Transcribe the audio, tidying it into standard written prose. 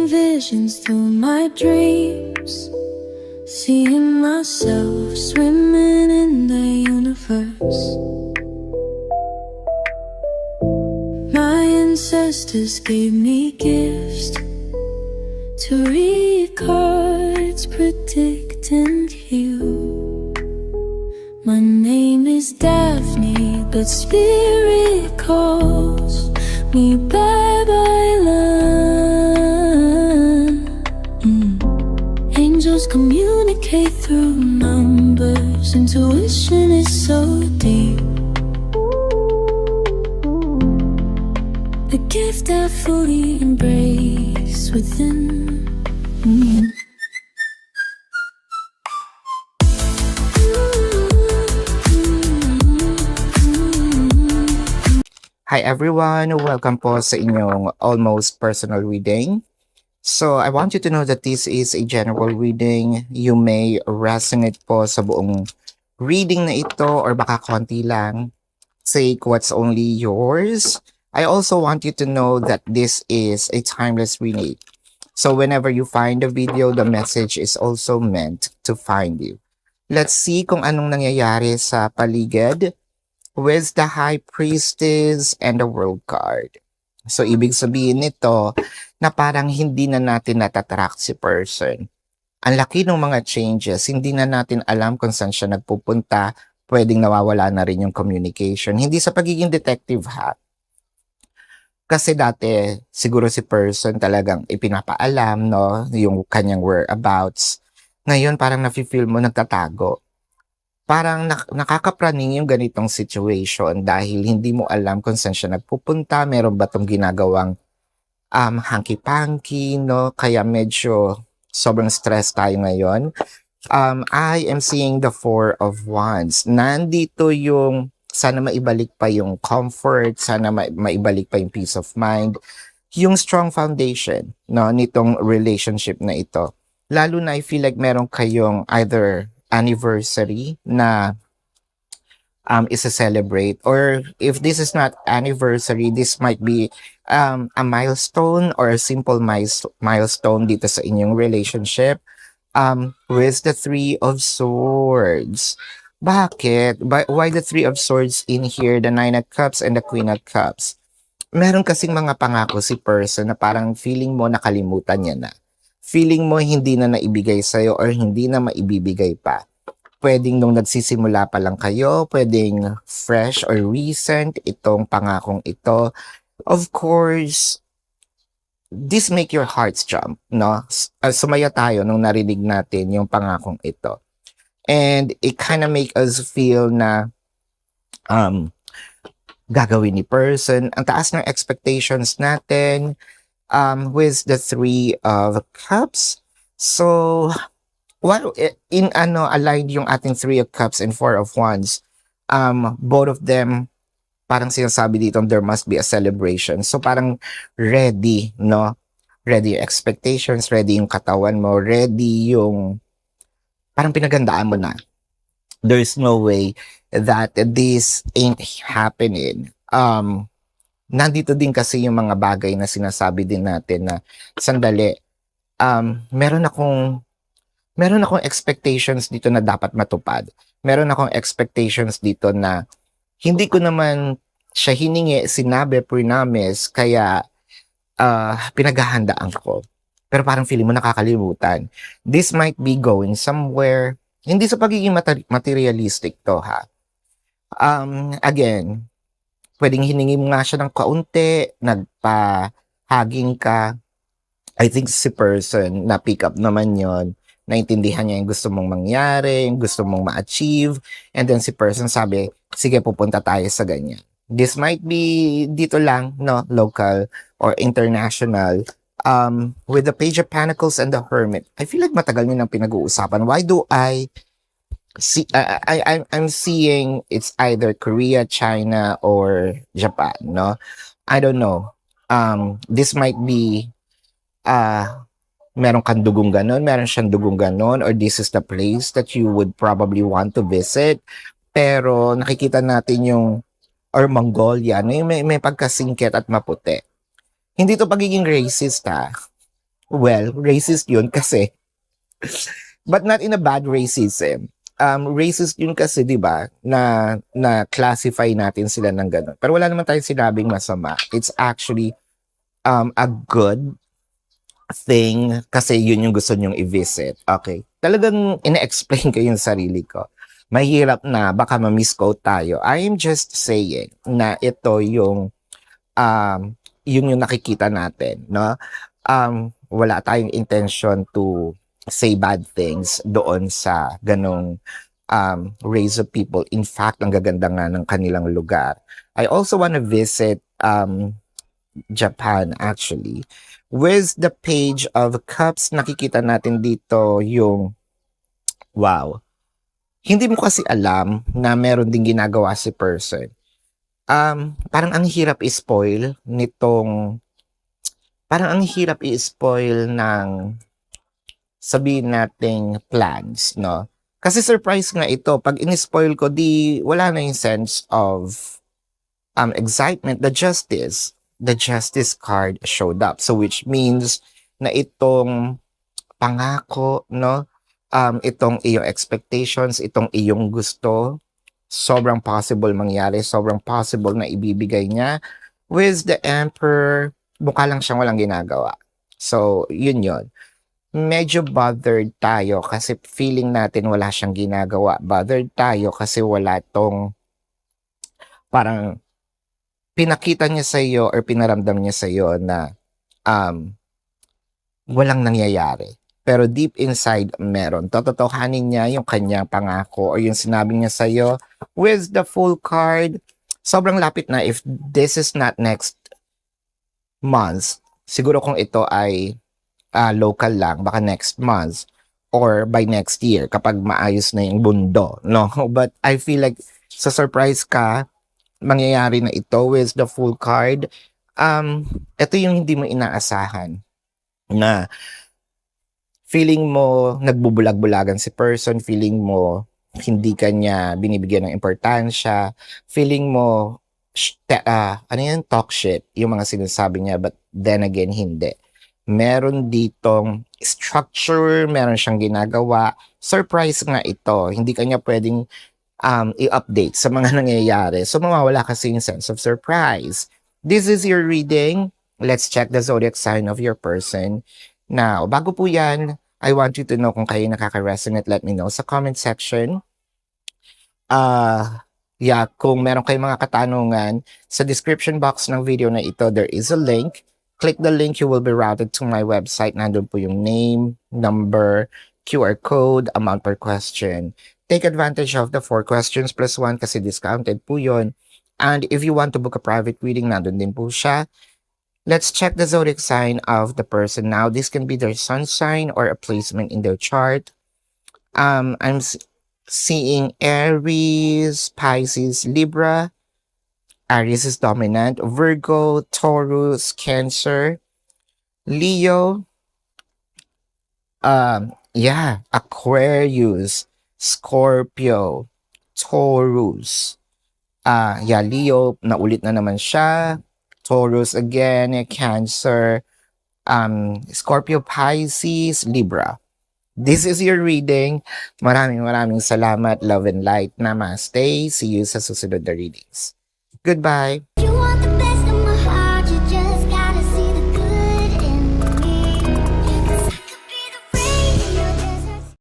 visions through my dreams, seeing myself swimming in the universe. My ancestors gave me gifts to read cards, predict and heal. My name is Daphne, but spirit calls me Babylon. Angels communicate through numbers. Intuition is so deep. The gift I fully embrace within. Hi everyone! Welcome po sa inyong almost personal reading. So, I want you to know that this is a general reading. You may resonate po sa buong reading na ito or baka konti lang. Take what's only yours. I also want you to know that this is a timeless reading. So, whenever you find a video, the message is also meant to find you. Let's see kung anong nangyayari sa paligid with the High Priestess and the World card. So, ibig sabihin nito na parang hindi na natin natatrack si person. Ang laki ng mga changes, hindi na natin alam kung saan siya nagpupunta, pwedeng nawawala na rin yung communication. Hindi sa pagiging detective ha. Kasi dati, siguro si person talagang ipinapaalam, no, yung kanyang whereabouts. Ngayon, parang nafe-feel mo nagtatago. Parang nakakapraning yung ganitong situation dahil hindi mo alam kung saan siya nagpupunta, meron ba itong ginagawang hanky-panky, no? Kaya medyo sobrang stress tayo ngayon. I am seeing the Four of Wands. Nandito yung sana maibalik pa yung comfort, sana maibalik pa yung peace of mind, yung strong foundation, no, nitong relationship na ito. Lalo na I feel like meron kayong either anniversary na isa-celebrate, or if this is not anniversary, this might be a milestone or a simple milestone dito sa inyong relationship with the Three of Swords. Bakit? Why the Three of Swords in here, the Nine of Cups and the Queen of Cups? Meron kasing mga pangako si person na parang feeling mo nakalimutan niya na. Feeling mo hindi na naibigay sa'yo or hindi na maibibigay pa. Pwedeng nung nagsisimula pa lang kayo, pwedeng fresh or recent itong pangakong ito. Of course, this make your hearts jump, no? Sumaya tayo nung narinig natin yung pangakong ito. And it kind of make us feel na gagawin ni person. Ang taas ng expectations natin with the Three of Cups. So, while aligned yung ating Three of Cups and Four of Wands, both of them, parang sinasabi dito, there must be a celebration. So, parang ready, no? Ready yung expectations, ready yung katawan mo, ready yung, parang pinagandaan mo na. There's no way that this ain't happening. Nandito din kasi yung mga bagay na sinasabi din natin na sandali, meron akong expectations dito na dapat matupad. Meron akong expectations dito na hindi ko naman siya hiningi, sinabi, promise, kaya pinaghahandaan ko. Pero parang feeling mo nakakalimutan. This might be going somewhere. Hindi sa pagiging materialistic to ha. Again, pwedeng hiningi mo nga siya ng kaunti, nagpa-hugging ka. I think si person na pick up naman yon, naintindihan niya yung gusto mong mangyari, yung gusto mong ma-achieve, and then si person sabi, sige pupunta tayo sa ganyan. This might be dito lang, no, local or international. With the Page of Pentacles and the Hermit, I feel like matagal nyo nang pinag-uusapan. Why do I see, I'm seeing it's either Korea, China, or Japan, no? I don't know. This might be meron kang dugong ganon, meron siyang dugong ganon, or this is the place that you would probably want to visit. Pero nakikita natin yung, or Mongolia, no? Yung may pagkasingkit at maputi. Hindi to pagiging racist ha. Well, racist yun kasi, but not in a bad racism. Racist yun kasi, di ba, na classify natin sila ng gano'n. Pero wala naman tayong sinabing masama. It's actually a good thing kasi yun yung gusto nyong i-visit. Okay. Talagang ina-explain ko yung sarili ko. Mahirap na, baka ma-misquote tayo. I am just saying na ito yung nakikita natin, no? Wala tayong intention to say bad things doon sa ganong race of people. In fact, ang gaganda nga ng kanilang lugar. I also want to visit Japan actually. With the page of cups, nakikita natin dito yung wow. Hindi mo kasi alam na meron ding ginagawa si person. Parang ang hirap i-spoil nitong parang ang hirap i-spoil ng sabihin nating plans, no? Kasi surprise nga ito. Pag in-spoil ko, di wala na yung sense of excitement. The justice card showed up. So which means na itong pangako, no? Itong iyong expectations, itong iyong gusto, sobrang possible mangyari, sobrang possible na ibibigay niya. With the Emperor, mukha lang siyang walang ginagawa. So, yun. Medyo bothered tayo kasi feeling natin wala siyang ginagawa. Bothered tayo kasi wala tong parang pinakita niya sa iyo or pinaramdam niya sa iyo na walang nangyayari. Pero deep inside, meron. Tototohanin niya yung kanyang pangako or yung sinabi niya sa iyo with the full card. Sobrang lapit na. If this is not next month, siguro kung ito ay local lang, baka next month or by next year kapag maayos na yung mundo, no? But I feel like sa surprise ka, mangyayari na ito with the full card. Ito yung hindi mo inaasahan na feeling mo nagbubulag-bulagan si person, feeling mo hindi kanya binibigyan ng importansya, feeling mo talk shit yung mga sinasabi niya, but then again hindi. Meron ditong structure, meron siyang ginagawa. Surprise nga ito. Hindi kanya pwedeng i-update sa mga nangyayari. So mawawala kasi yung sense of surprise. This is your reading. Let's check the zodiac sign of your person. Now, bago po yan, I want you to know kung kayo nakaka-resonate, let me know sa comment section. Kung meron kayong mga katanungan, sa description box ng video na ito, there is a link. Click the link, you will be routed to my website. Nandun po yung name, number, QR code, amount per question. Take advantage of the 4 questions plus 1 kasi discounted po yun. And if you want to book a private reading, nandun din po siya. Let's check the zodiac sign of the person now. This can be their sun sign or a placement in their chart. I'm seeing Aries, Pisces, Libra. Aries is dominant. Virgo, Taurus, Cancer, Leo, Aquarius, Scorpio, Taurus. Leo, naulit na naman siya. Taurus again, Cancer, Scorpio, Pisces, Libra. This is your reading. Maraming salamat. Love and light. Namaste. See you sa susunod na readings. Goodbye.